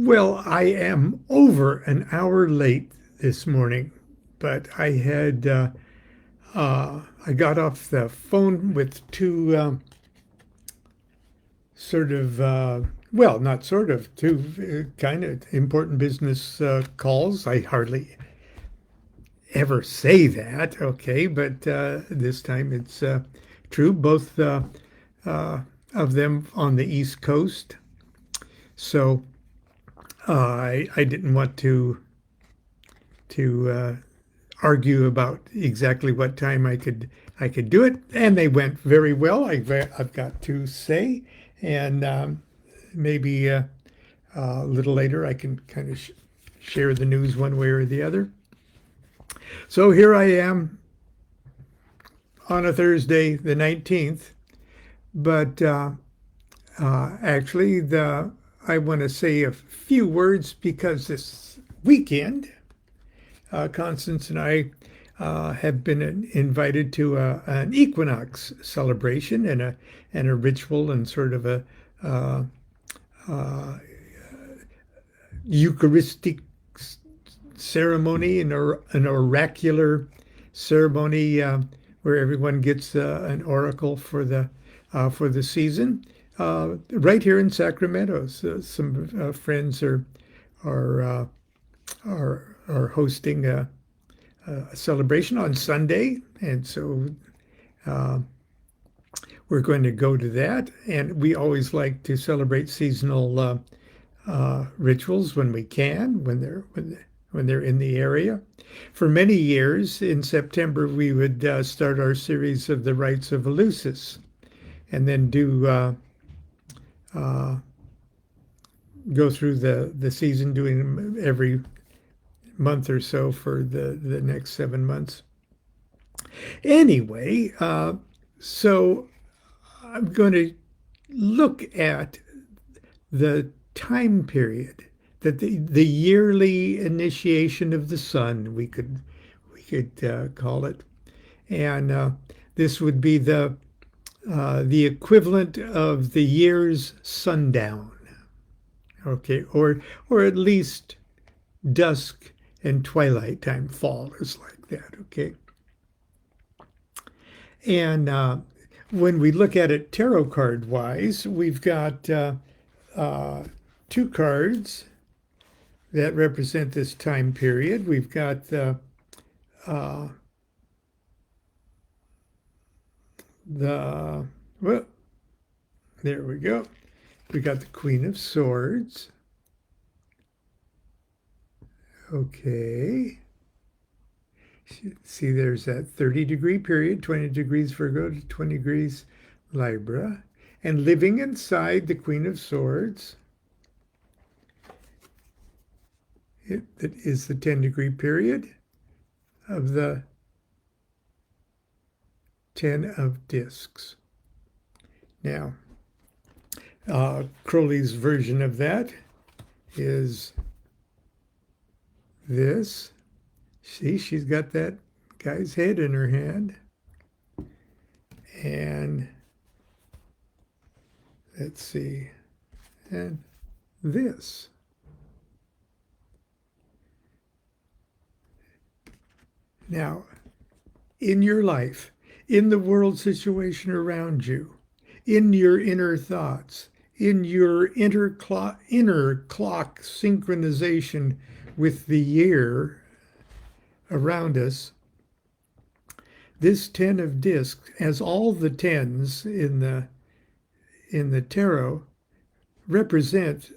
Well, I am over an hour late this morning, but I got off the phone with two sort of well, not sort of two kind of important business calls. I hardly ever say that, okay, but this time it's true. Both uh, of them on the East Coast, so I didn't want to argue about exactly what time I could do it, and they went very well. I've got to say, and maybe a little later I can kind of share the news one way or the other. So here I am on a Thursday, the 19th, but actually the I want to say a few words because this weekend Constance and I have been invited to an Equinox celebration and a ritual and sort of a uh, uh, Eucharistic ceremony and an oracular ceremony where everyone gets an oracle for the season. Right here in Sacramento, so some friends are uh, are hosting a celebration on Sunday, and so uh, we're going to go to that. And we always like to celebrate seasonal rituals when we can, when they're in the area. For many years in September, we would start our series of the rites of Eleusis, and then do uh, go through the season, doing them every month or so for the next 7 months. Anyway, so I'm going to look at the time period that the yearly initiation of the sun, we could call it, and this would be the equivalent of the year's sundown, okay, or at least dusk and twilight time. Fall is like that, okay. And when we look at it tarot card wise, we've got uh, two cards that represent this time period. We've got uh, the, well, there we go. We got the Queen of Swords. Okay. See, there's that 30-degree period, 20 degrees Virgo to 20 degrees Libra. And living inside the Queen of Swords, that is the 10-degree period of the 10 of discs. Now, Crowley's version of that is this. See, she's got that guy's head in her hand. And let's see, and this. Now, in your life, in the world situation around you, in your inner thoughts, in your inner clock synchronization with the year around us, this 10 of discs, as all the tens in the tarot, represent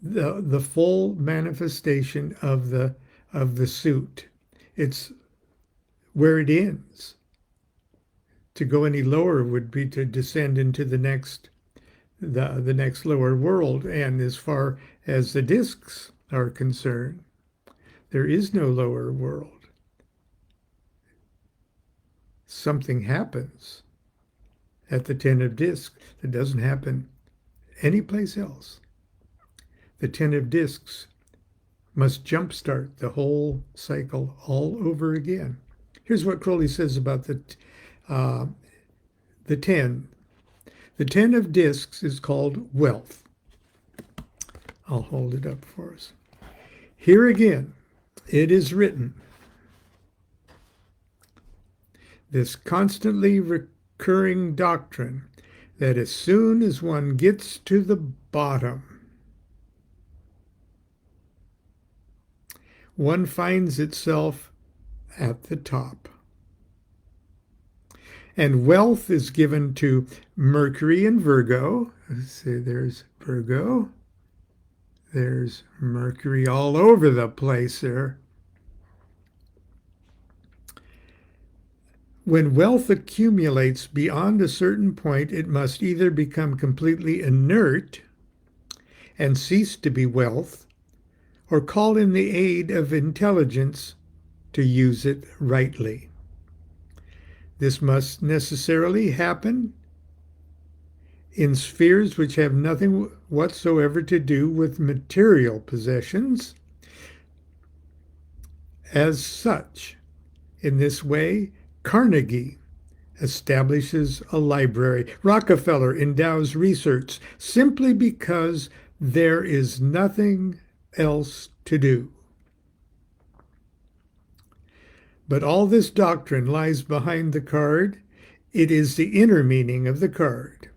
the full manifestation of the suit. It's where it ends. To go any lower would be to descend into the next lower world. And as far as the discs are concerned, there is no lower world. Something happens at the 10 of discs that doesn't happen anyplace else. The 10 of discs must jumpstart the whole cycle all over again. Here's what Crowley says about the 10. The 10 of discs is called wealth. I'll hold it up for us. Here again, it is written, this constantly recurring doctrine that as soon as one gets to the bottom, one finds itself at the top. And wealth is given to Mercury and Virgo. Let's see, there's Virgo. There's Mercury all over the place there. When wealth accumulates beyond a certain point, it must either become completely inert and cease to be wealth, or call in the aid of intelligence to use it rightly. This must necessarily happen in spheres which have nothing whatsoever to do with material possessions. As such, in this way, Carnegie establishes a library. Rockefeller endows research simply because there is nothing else to do. But all this doctrine lies behind the card. It is the inner meaning of the card.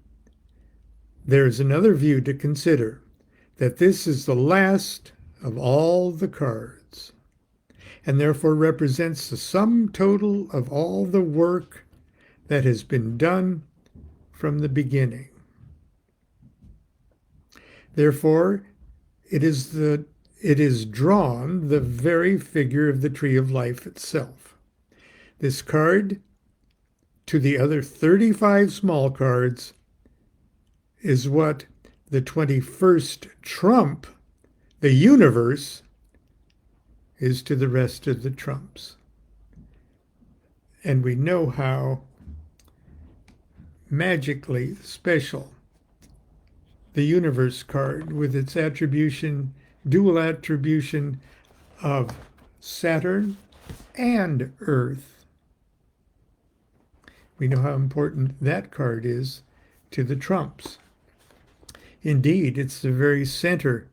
There is another view to consider, that this is the last of all the cards, and therefore represents the sum total of all the work that has been done from the beginning. Therefore, it is drawn the very figure of the tree of life itself. This card, to the other 35 small cards, is what the 21st trump, the universe, is to the rest of the trumps. And we know how magically special the universe card, with its attribution, dual attribution of Saturn and Earth. We know how important that card is to the trumps. Indeed, it's the very center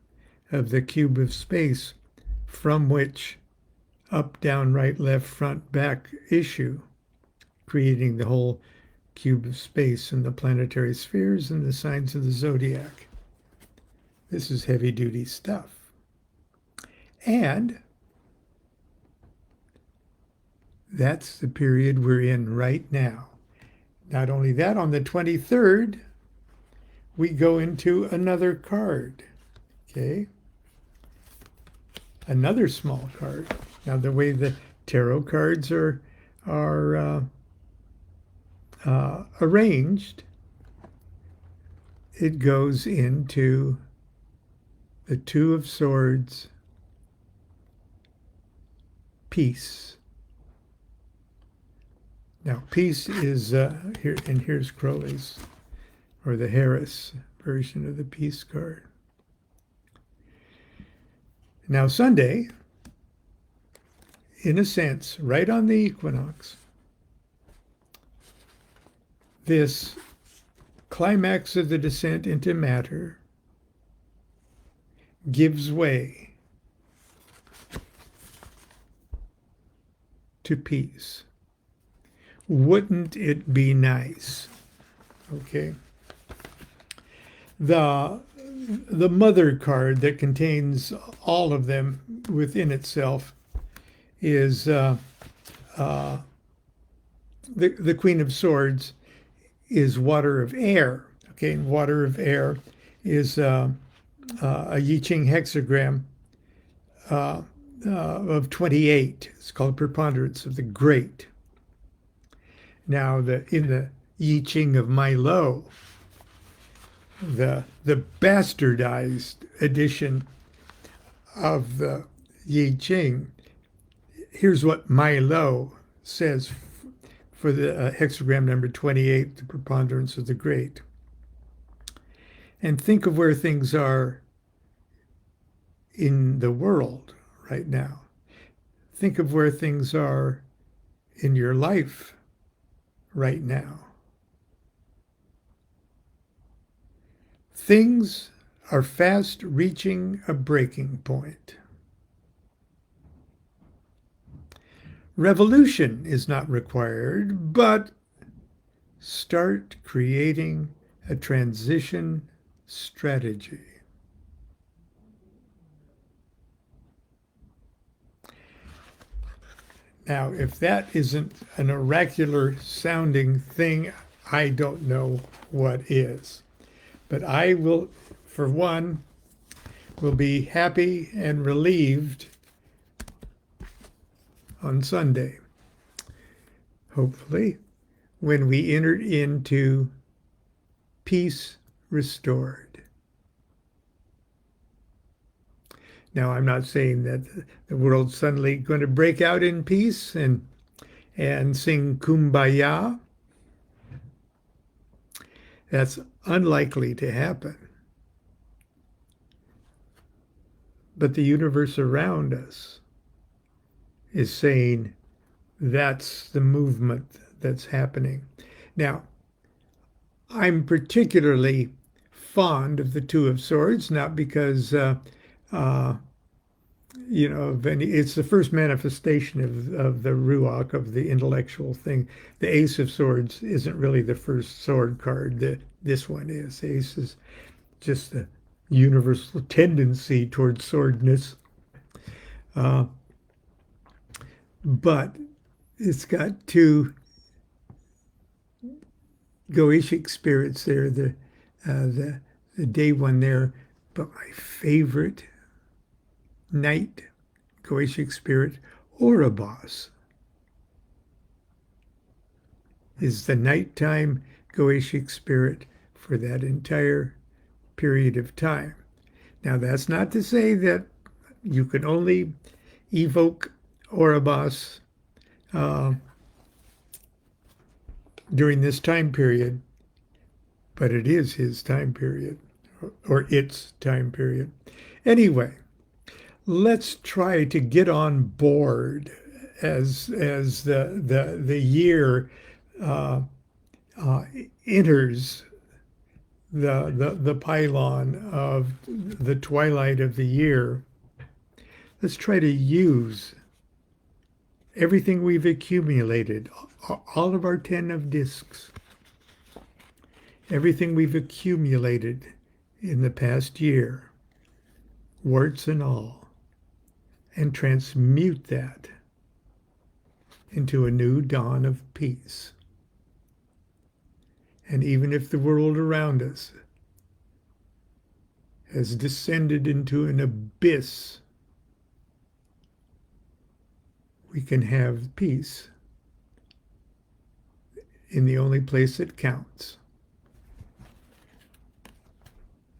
of the cube of space from which up, down, right, left, front, back issue, creating the whole cube of space and the planetary spheres and the signs of the zodiac. This is heavy-duty stuff. And that's the period we're in right now. Not only that, on the 23rd, we go into another card, okay? Another small card. Now, the way the tarot cards are arranged, it goes into the Two of Swords, peace. Now, peace is here, and here's Crowley's, or the Harris version of the peace card. Now, Sunday, in a sense, right on the equinox, this climax of the descent into matter gives way to peace. Wouldn't it be nice? Okay. The mother card that contains all of them within itself is the Queen of Swords is water of air. Okay, and water of air is a I Ching hexagram of 28. It's called preponderance of the great. Now, in the I Ching of Milo, the bastardized edition of the I Ching, here's what Milo says for the hexagram number 28, the preponderance of the great. And think of where things are in the world right now. Think of where things are in your life right now. Things are fast reaching a breaking point. Revolution is not required, but start creating a transition strategy. Now, if that isn't an oracular sounding thing, I don't know what is. But I will, for one, will be happy and relieved on Sunday, hopefully, when we enter into peace restored. Now, I'm not saying that the world's suddenly going to break out in peace and sing Kumbaya. That's unlikely to happen. But the universe around us is saying that's the movement that's happening. Now, I'm particularly fond of the Two of Swords, not because it's the first manifestation of the Ruach, of the intellectual thing. The Ace of Swords isn't really the first sword card. This one is. Ace is just the universal tendency towards swordness. But it's got two Goetic spirits there, the day one there. But my favorite night Goetic spirit, Ouroboros, is the nighttime Goetic spirit for that entire period of time. Now, that's not to say that you can only evoke Ouroboros during this time period, but it is his time period, or its time period. Anyway, let's try to get on board as the year enters the pylon of the twilight of the year. Let's try to use everything we've accumulated, all of our 10 of discs, everything we've accumulated in the past year, warts and all, and transmute that into a new dawn of peace. And even if the world around us has descended into an abyss, we can have peace in the only place that counts,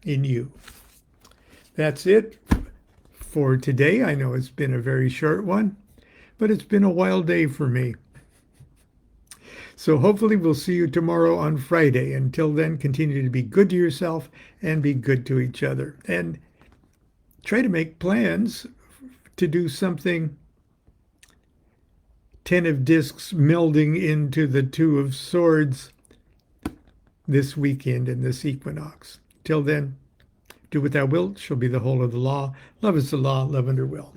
in you. That's it for today. I know it's been a very short one, but it's been a wild day for me. So hopefully we'll see you tomorrow on Friday. Until then, continue to be good to yourself and be good to each other. And try to make plans to do something 10 of discs melding into the 2 of swords this weekend in this equinox. Till then, do what thou wilt shall be the whole of the law. Love is the law, love under will.